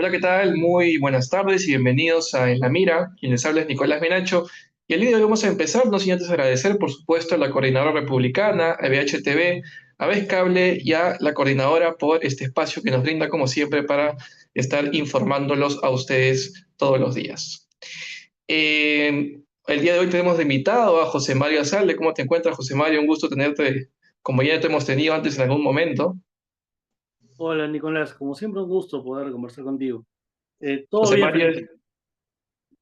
Hola, ¿qué tal? Muy buenas tardes y bienvenidos a En la Mira. Quien les habla es Nicolás Menacho. Y el día de hoy vamos a empezar, no sin antes agradecer, por supuesto, a la coordinadora republicana, a BHTV, a Vez Cable y a la coordinadora por este espacio que nos brinda, como siempre, para estar informándolos a ustedes todos los días. El día de hoy tenemos de invitado a José Mario Azalde. ¿Cómo te encuentras, José Mario? Un gusto tenerte, como ya te hemos tenido antes en algún momento. Hola Nicolás, como siempre un gusto poder conversar contigo. Todo José bien, Mario felizmente.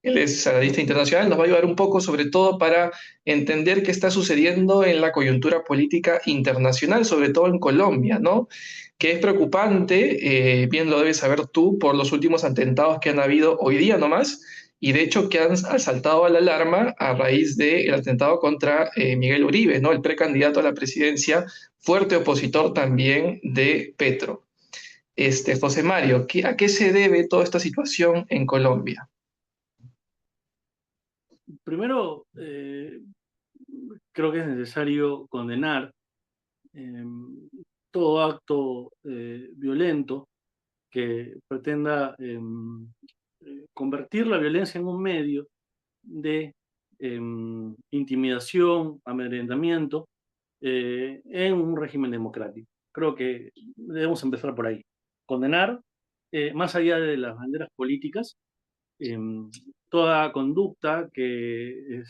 Él es analista internacional, nos va a ayudar un poco, sobre todo, para entender qué está sucediendo en la coyuntura política internacional, sobre todo en Colombia, ¿no? Que es preocupante, bien lo debes saber tú, por los últimos atentados que han habido hoy día nomás, y de hecho que han saltado a la alarma a raíz del atentado contra Miguel Uribe, ¿no? El precandidato a la presidencia, fuerte opositor también de Petro. José Mario, ¿a qué se debe toda esta situación en Colombia? Primero, creo que es necesario condenar eh, todo acto violento que pretenda convertir la violencia en un medio de eh, intimidación, amedrentamiento en un régimen democrático. Creo que debemos empezar por ahí. Condenar, más allá de las banderas políticas, eh, toda conducta que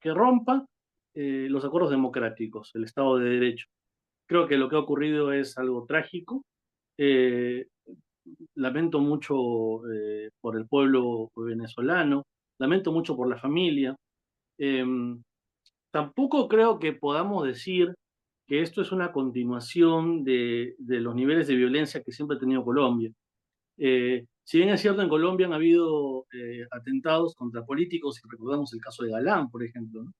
rompa los acuerdos democráticos, el Estado de Derecho. Creo que lo que ha ocurrido es algo trágico. Eh, Lamento mucho por el pueblo venezolano, lamento mucho por la familia. Eh, Tampoco creo que podamos decir que esto es una continuación de los niveles de violencia que siempre ha tenido Colombia. Si bien es cierto, en Colombia han habido atentados contra políticos, y recordamos el caso de Galán, por ejemplo, ¿no?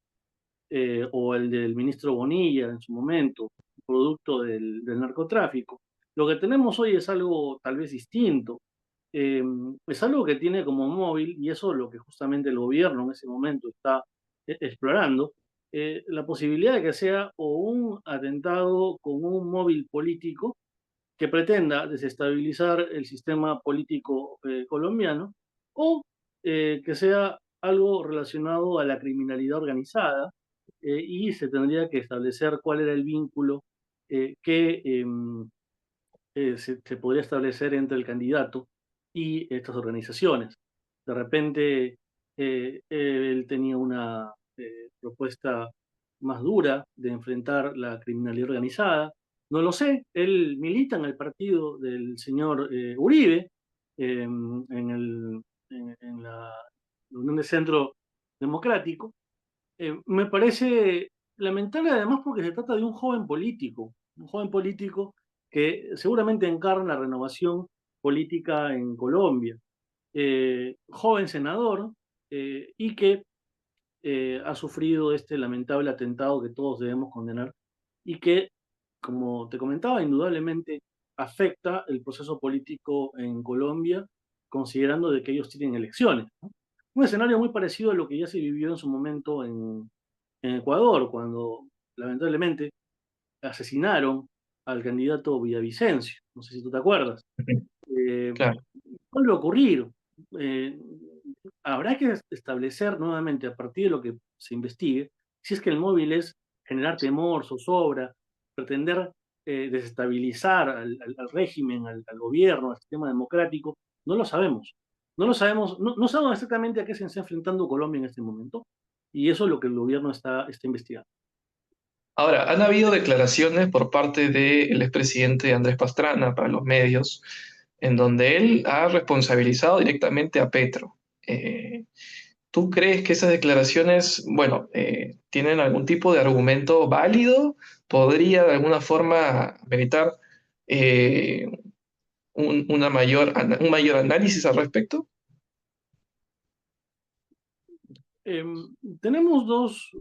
O el del ministro Bonilla en su momento, producto del narcotráfico. Lo que tenemos hoy es algo tal vez distinto. Eh, es algo que tiene como móvil, y eso es lo que justamente el gobierno en ese momento está explorando, la posibilidad de que sea o un atentado con un móvil político que pretenda desestabilizar el sistema político colombiano o que sea algo relacionado a la criminalidad organizada y se tendría que establecer cuál era el vínculo que se podría establecer entre el candidato y estas organizaciones. De repente, él tenía una propuesta más dura de enfrentar la criminalidad organizada. No lo sé, él milita en el partido del señor Uribe, en la Unión de Centro Democrático. Me parece lamentable además porque se trata de un joven político que seguramente encarna la renovación política en Colombia, joven senador y que ha sufrido este lamentable atentado que todos debemos condenar y que, como te comentaba, indudablemente afecta el proceso político en Colombia, considerando de que ellos tienen elecciones, ¿no? Un escenario muy parecido a lo que ya se vivió en su momento en Ecuador, cuando lamentablemente asesinaron al candidato Villavicencio. No sé si tú te acuerdas. Eh, Claro. Vuelve a ocurrir. Eh, Habrá que establecer nuevamente, a partir de lo que se investigue, si es que el móvil es generar temor, zozobra, pretender desestabilizar al régimen, al gobierno, al sistema democrático. No lo sabemos. No lo sabemos, no sabemos exactamente a qué se está enfrentando Colombia en este momento, y eso es lo que el gobierno está investigando. Ahora, han habido declaraciones por parte del expresidente Andrés Pastrana para los medios, en donde él ha responsabilizado directamente a Petro. Eh, ¿Tú crees que esas declaraciones, bueno, tienen algún tipo de argumento válido? ¿Podría de alguna forma meritar eh, un mayor análisis al respecto? Eh, Tenemos dos,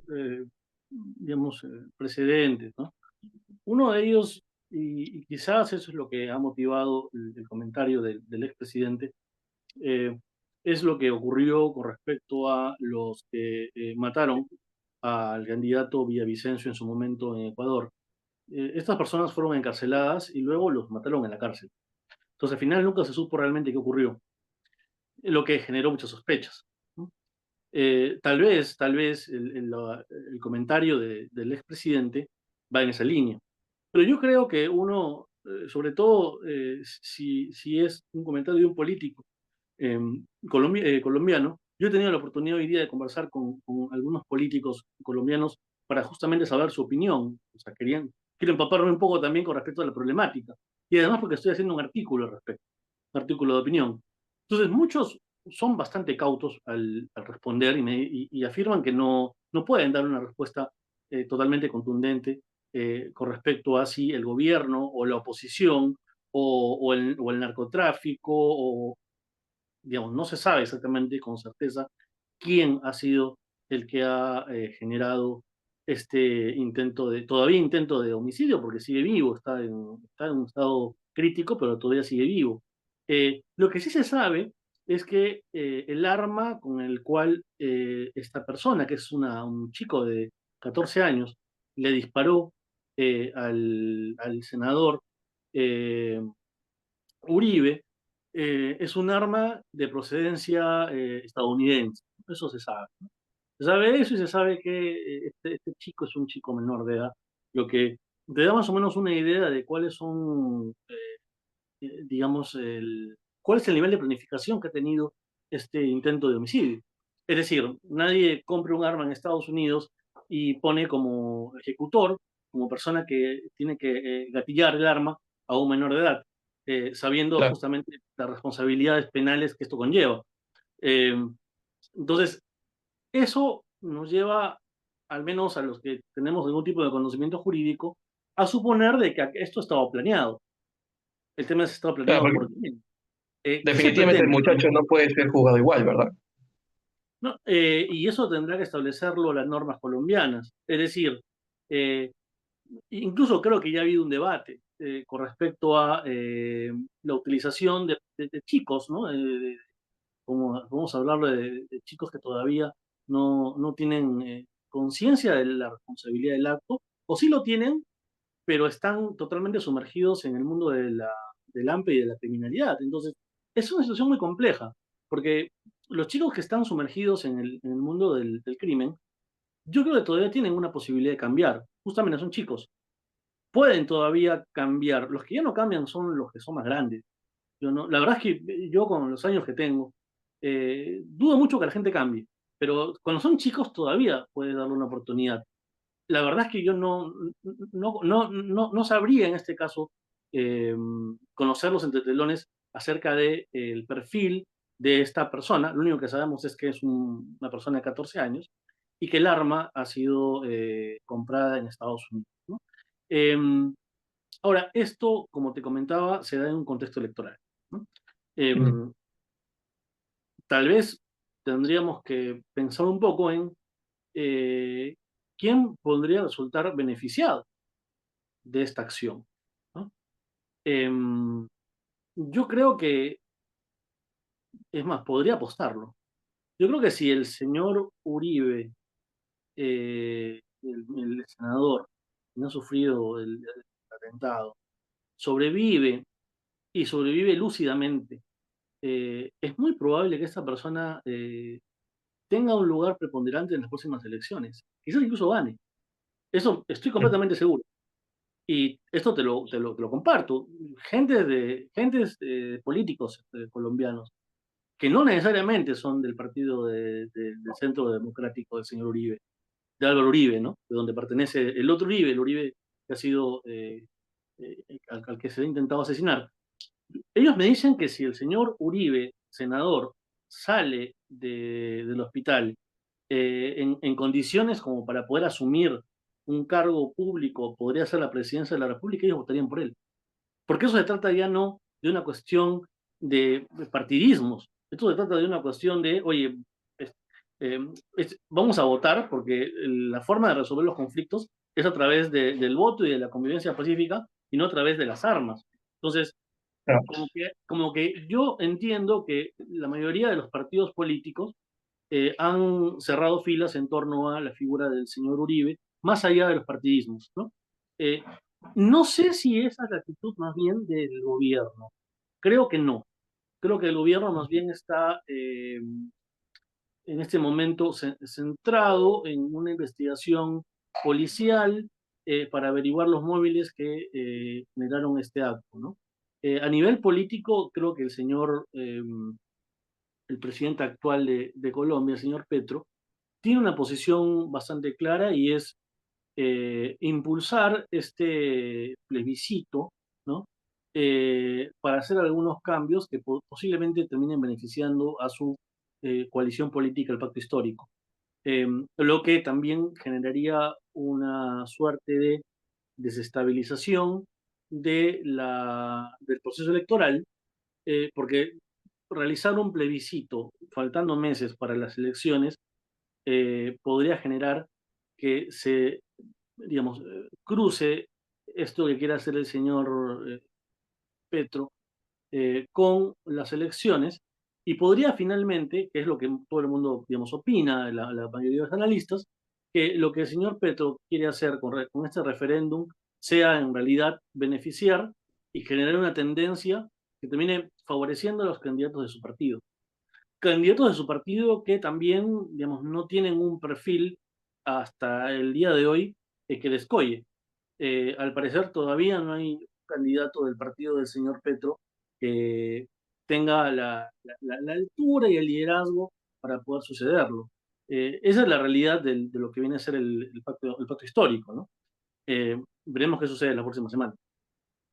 digamos, precedentes, ¿no? Uno de ellos, y quizás eso es lo que ha motivado el comentario del expresidente, eh, es lo que ocurrió con respecto a los que mataron al candidato Villavicencio en su momento en Ecuador. Estas personas fueron encarceladas y luego los mataron en la cárcel. Entonces al final nunca se supo realmente qué ocurrió, lo que generó muchas sospechas, ¿no? Tal vez el comentario del expresidente va en esa línea. Pero yo creo que uno, sobre todo si es un comentario de un político colombiano, yo he tenido la oportunidad hoy día de conversar con algunos políticos colombianos para justamente saber su opinión. O sea, quiero empaparme un poco también con respecto a la problemática. Y además porque estoy haciendo un artículo al respecto, un artículo de opinión. Entonces, muchos son bastante cautos al responder y afirman que no pueden dar una respuesta totalmente contundente con respecto a si el gobierno o la oposición o el narcotráfico o, digamos, no se sabe exactamente con certeza quién ha sido el que ha generado este todavía intento de homicidio, porque sigue vivo, está en un estado crítico, pero todavía sigue vivo. Lo que sí se sabe es que el arma con el cual esta persona, que es un chico de 14 años, le disparó al senador eh, Uribe, es un arma de procedencia estadounidense. Eso se sabe, ¿no? Se sabe eso y se sabe que este chico es un chico menor de edad, lo que te da más o menos una idea de cuáles son, digamos, cuál es el nivel de planificación que ha tenido este intento de homicidio. Es decir, nadie compra un arma en Estados Unidos y pone como ejecutor, como persona que tiene que gatillar el arma a un menor de edad, sabiendo Claro. justamente las responsabilidades penales que esto conlleva. Eh, entonces, eso nos lleva, al menos a los que tenemos algún tipo de conocimiento jurídico, a suponer de que esto estaba planeado. El tema es si estaba Claro, planeado porque por quién. ¿Qué se definitivamente el pretende? muchacho no puede ser juzgado igual, ¿verdad? ¿No? Y eso tendrá que establecerlo las normas colombianas. Es decir, eh, incluso creo que ya ha habido un debate con respecto a la utilización de chicos, ¿no? Como vamos a hablar de chicos que todavía no tienen conciencia de la responsabilidad del acto, o sí lo tienen, pero están totalmente sumergidos en el mundo del AMPE y de la criminalidad. Entonces, es una situación muy compleja, porque los chicos que están sumergidos en el mundo del crimen, yo creo que todavía tienen una posibilidad de cambiar. Justamente son chicos. Pueden todavía cambiar. Los que ya no cambian son los que son más grandes. Yo no, la verdad es que yo con los años que tengo, dudo mucho que la gente cambie, pero cuando son chicos todavía puede darle una oportunidad. La verdad es que yo no sabría en este caso conocer los entretelones acerca del perfil de esta persona. Lo único que sabemos es que es una persona de 14 años y que el arma ha sido comprada en Estados Unidos, ¿no? Em, Ahora, esto, como te comentaba, se da en un contexto electoral, ¿no? Mm. Em, Tal vez tendríamos que pensar un poco en eh, quién podría resultar beneficiado de esta acción, ¿no? Em, yo creo que, es más, podría apostarlo. Yo creo que si el señor Uribe, el senador, que no ha sufrido el atentado, sobrevive y sobrevive lúcidamente, es muy probable que esta persona tenga un lugar preponderante en las próximas elecciones. Quizás incluso gane. Eso estoy Mm. completamente seguro. Y esto te lo comparto. Gentes políticos colombianos que no necesariamente son del partido del Centro Democrático del señor Uribe, de Álvaro Uribe, ¿no? De donde pertenece el otro Uribe, el Uribe que ha sido, al que se ha intentado asesinar. Ellos me dicen que si el señor Uribe, senador, sale del hospital en condiciones como para poder asumir un cargo público, podría ser la presidencia de la República, ellos votarían por él. Porque eso se trata ya no de una cuestión de partidismos, esto se trata de una cuestión de, oye, es- eh, vamos a votar porque la forma de resolver los conflictos es a través del voto y de la convivencia pacífica y no a través de las armas. Entonces, Claro. como que yo entiendo que la mayoría de los partidos políticos han cerrado filas en torno a la figura del señor Uribe, más allá de los partidismos, ¿no? Eh, no sé si esa es la actitud más bien del gobierno. Creo que no. Creo que el gobierno más bien está en este momento centrado en una investigación policial para averiguar los móviles que generaron este acto, ¿no? A nivel político, creo que el presidente actual de Colombia, el señor Petro, tiene una posición bastante clara y es impulsar este plebiscito, ¿no? Para hacer algunos cambios que posiblemente terminen beneficiando a su coalición política, el pacto histórico. Lo que también generaría una suerte de desestabilización del proceso electoral, porque realizar un plebiscito faltando meses para las elecciones podría generar que se, digamos, cruce esto que quiere hacer el señor Petro con las elecciones y podría finalmente, que es lo que todo el mundo, digamos, opina, la mayoría de los analistas, que lo que el señor Petro quiere hacer con este referéndum sea en realidad beneficiar y generar una tendencia que termine favoreciendo a los candidatos de su partido. Candidatos de su partido que también, digamos, no tienen un perfil hasta el día de hoy que descolle. Al parecer todavía no hay candidato del partido del señor Petro que tenga la altura y el liderazgo para poder sucederlo. Esa es la realidad de lo que viene a ser el pacto histórico, ¿no? Veremos qué sucede la próxima semana.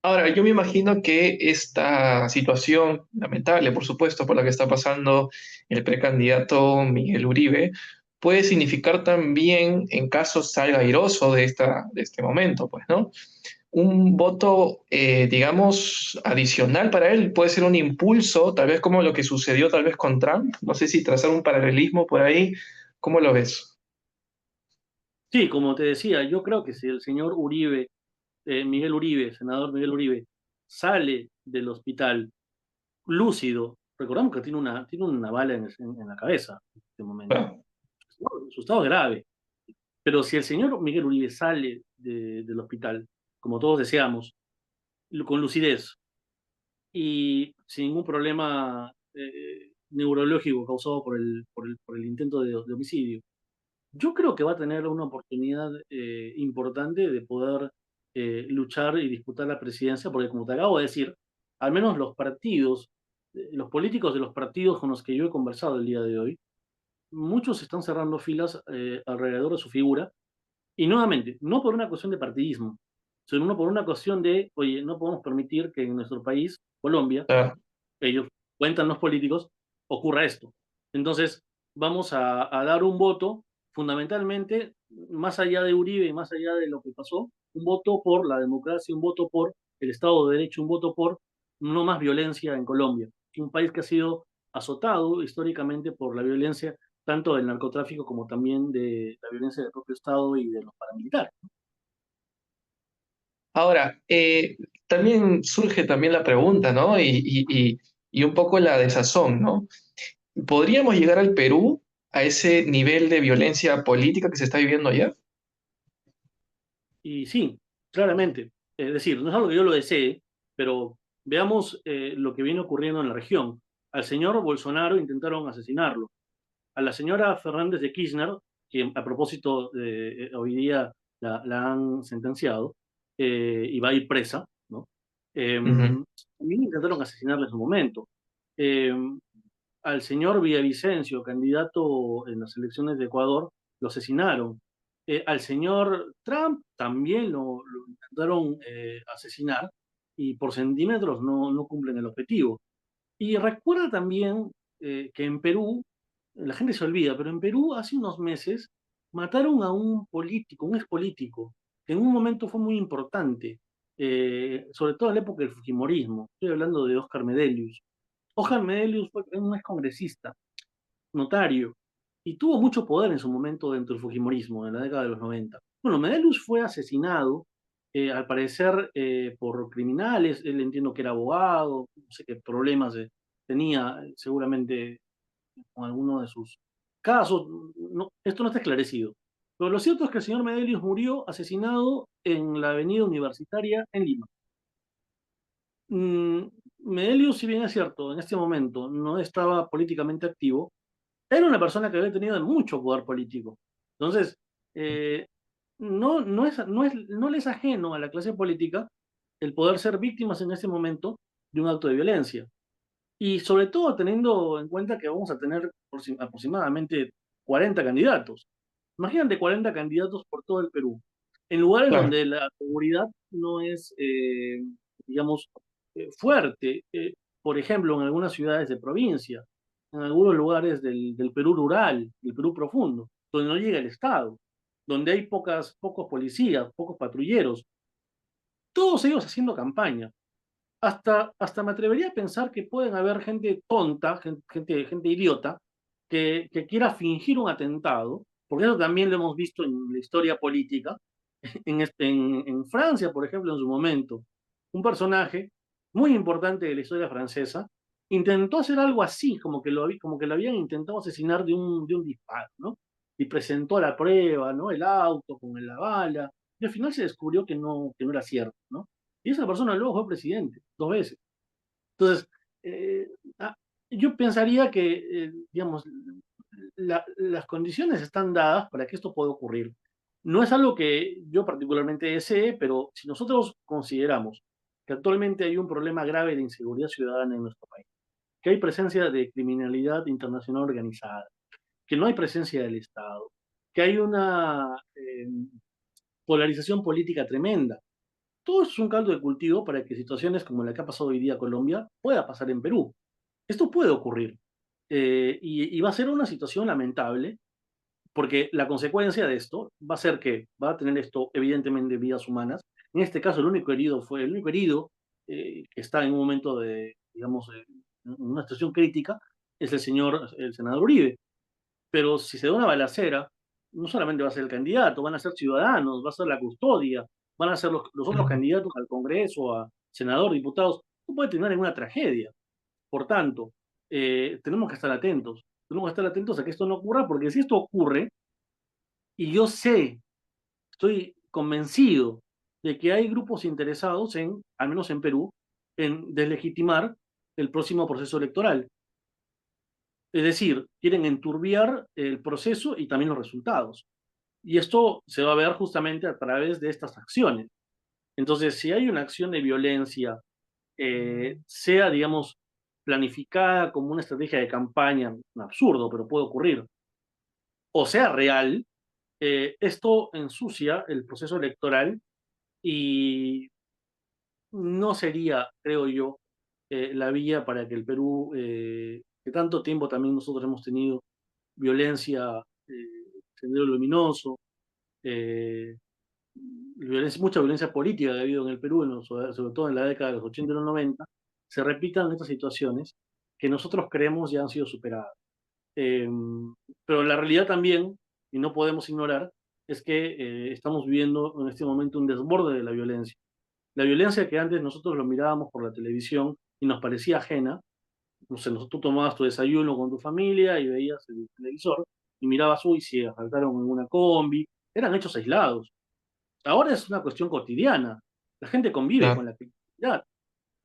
Ahora, yo me imagino que esta situación lamentable, por supuesto, por la que está pasando el precandidato Miguel Uribe, puede significar también, en caso salga airoso de este momento, pues, ¿no? Un voto, digamos, adicional para él, puede ser un impulso, tal vez como lo que sucedió tal vez con Trump. No sé si trazar un paralelismo por ahí, ¿cómo lo ves? Sí, como te decía, yo creo que si el señor Uribe, Miguel Uribe, senador Miguel Uribe, sale del hospital lúcido, recordamos que tiene una bala en la cabeza en este momento. Bueno, Su estado es grave. Pero si el señor Miguel Uribe sale del hospital, como todos deseamos, con lucidez y sin ningún problema neurológico causado por el intento de homicidio, yo creo que va a tener una oportunidad importante de poder luchar y disputar la presidencia, porque como te acabo de decir, al menos los políticos de los partidos con los que yo he conversado el día de hoy, muchos están cerrando filas alrededor de su figura. Y nuevamente, no por una cuestión de partidismo, sino por una cuestión de, oye, no podemos permitir que en nuestro país, Colombia, ah, ellos cuentan los políticos, ocurra esto. Entonces, vamos a dar un voto, fundamentalmente, más allá de Uribe y más allá de lo que pasó, un voto por la democracia, un voto por el Estado de Derecho, un voto por no más violencia en Colombia, un país que ha sido azotado históricamente por la violencia tanto del narcotráfico como también de la violencia del propio Estado y de los paramilitares. ahora, también surge también la pregunta, ¿no? Y un poco la desazón, ¿no? ¿Podríamos llegar al Perú a ese nivel de violencia política que se está viviendo allá? Y sí, claramente, es decir, no es algo que yo lo desee, pero veamos lo que viene ocurriendo en la región. Al señor Bolsonaro intentaron asesinarlo. A la señora Fernández de Kirchner, que a propósito hoy día la han sentenciado y va a ir presa, ¿no? Ujú. También intentaron asesinarle en su momento. Eh, Al señor Villavicencio, candidato en las elecciones de Ecuador, lo asesinaron. Al señor Trump también lo intentaron asesinar y por centímetros no cumplen el objetivo. Y recuerda también que en Perú, la gente se olvida, pero en Perú hace unos meses mataron a un político, un expolítico, que en un momento fue muy importante, sobre todo en la época del Fujimorismo. Estoy hablando de Oscar Medelius. Oscar Medelius fue un excongresista, notario, y tuvo mucho poder en su momento dentro del Fujimorismo, en la década de los 90. Bueno, Medelius fue asesinado, al parecer, por criminales. Él entiendo que era abogado, no sé qué problemas tenía, seguramente con alguno de sus casos. No, esto no está esclarecido. Pero lo cierto es que el señor Medelius murió asesinado en la avenida Universitaria en Lima. Mm, Medelio, si bien es cierto, en este momento no estaba políticamente activo, era una persona que había tenido mucho poder político. Entonces, eh, no le es ajeno a la clase política el poder ser víctimas en este momento de un acto de violencia. Y sobre todo teniendo en cuenta que vamos a tener aproximadamente 40 candidatos. Imagínate 40 candidatos por todo el Perú, en lugares Claro, donde la seguridad no es, digamos, fuerte. Por ejemplo, en algunas ciudades de provincia, en algunos lugares del Perú rural, del Perú profundo, donde no llega el Estado, donde hay pocos policías, pocos patrulleros, todos ellos haciendo campaña. Hasta me atrevería a pensar que pueden haber gente tonta, gente idiota, que quiera fingir un atentado, porque eso también lo hemos visto en la historia política, en Francia, por ejemplo, en su momento, un personaje muy importante de la historia francesa intentó hacer algo así, como que lo habían intentado asesinar de un disparo, ¿no? Y presentó la prueba, ¿no? El auto con la bala, y al final se descubrió que no era cierto, ¿no? Y esa persona luego fue presidente, 2 veces. Entonces, eh, ah, yo pensaría que, digamos, las condiciones están dadas para que esto pueda ocurrir. No es algo que yo particularmente desee, pero si nosotros consideramos que actualmente hay un problema grave de inseguridad ciudadana en nuestro país, que hay presencia de criminalidad internacional organizada, que no hay presencia del Estado, que hay una polarización política tremenda, todo es un caldo de cultivo para que situaciones como la que ha pasado hoy día en Colombia pueda pasar en Perú. Esto puede ocurrir. Y va a ser una situación lamentable, porque la consecuencia de esto va a ser que va a tener esto, evidentemente, vidas humanas. En este caso, el único herido que está en un momento de, digamos, en una situación crítica, es el senador Uribe. Pero si se da una balacera, no solamente va a ser el candidato, van a ser ciudadanos, va a ser la custodia, van a ser los otros ujú, candidatos al Congreso, a senador, diputados. Esto puede terminar en una tragedia. Por tanto, tenemos que estar atentos. Tenemos que estar atentos a que esto no ocurra, porque si esto ocurre, y yo sé, estoy convencido de que hay grupos interesados en, al menos en Perú, en deslegitimar el próximo proceso electoral. Es decir, quieren enturbiar el proceso y también los resultados. Y esto se va a ver justamente a través de estas acciones. Entonces, si hay una acción de violencia, sea, digamos, planificada como una estrategia de campaña, un absurdo, pero puede ocurrir, o sea real, esto ensucia el proceso electoral y no sería, creo yo, la vía para que el Perú, que tanto tiempo también nosotros hemos tenido violencia, Sendero Luminoso, eh, mucha violencia política que ha habido en el Perú, sobre todo en la década de los 80 y los 90, se repitan estas situaciones que nosotros creemos ya han sido superadas. Eh, pero la realidad también, y no podemos ignorar, es que estamos viviendo en este momento un desborde de la violencia. La violencia que antes nosotros lo mirábamos por la televisión y nos parecía ajena, no sé, tú tomabas tu desayuno con tu familia y veías el televisor y mirabas, uy, si asaltaron en una combi, eran hechos aislados. Ahora es una cuestión cotidiana. La gente convive con claro. la criminalidad.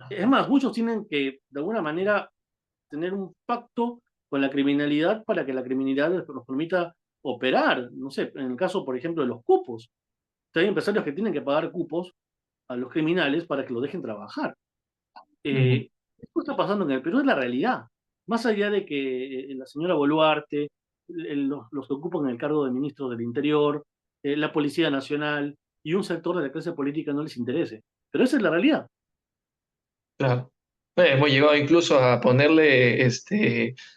Es más, muchos tienen que, de alguna manera, tener un pacto con la criminalidad para que la criminalidad nos permita operar. No sé, en el caso, por ejemplo, de los cupos. Hay empresarios que tienen que pagar cupos a los criminales para que los dejen trabajar. Ujú. Esto está pasando en el Perú, es la realidad. Más allá de que la señora Boluarte, los que ocupan el cargo de ministros del Interior, la Policía Nacional y un sector de la clase política no les interese. Pero esa es la realidad. Claro. Hemos llegado incluso a ponerle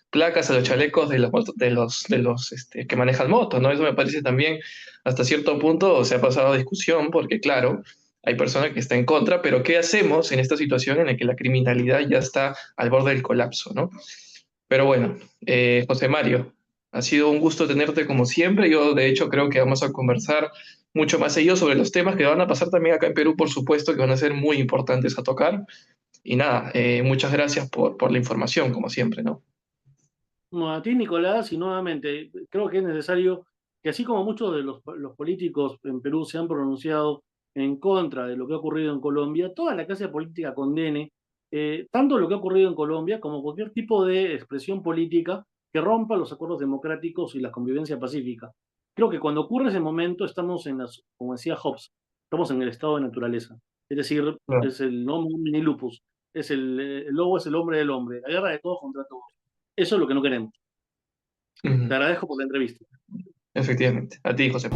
placas a los chalecos de los que manejan motos, ¿no? Eso me parece también, hasta cierto punto, se ha pasado a discusión, porque claro, hay personas que están en contra, pero ¿qué hacemos en esta situación en la que la criminalidad ya está al borde del colapso, ¿no? Pero bueno, José Mario, ha sido un gusto tenerte como siempre. Yo, de hecho, creo que vamos a conversar mucho más seguido sobre los temas que van a pasar también acá en Perú, por supuesto, que van a ser muy importantes a tocar. Y nada, muchas gracias por la información, como siempre, ¿no? Bueno, a ti, Nicolás, y nuevamente, creo que es necesario que así como muchos de los políticos en Perú se han pronunciado en contra de lo que ha ocurrido en Colombia, toda la clase política condene tanto lo que ha ocurrido en Colombia como cualquier tipo de expresión política que rompa los acuerdos democráticos y la convivencia pacífica. Creo que cuando ocurre ese momento estamos como decía Hobbes, estamos en el estado de naturaleza. Es decir, Claro. es el no mini lupus, el lobo es el hombre del hombre, la guerra de todos contra todos. Eso es lo que no queremos. Te Ujú. agradezco por la entrevista. Efectivamente. A ti, José.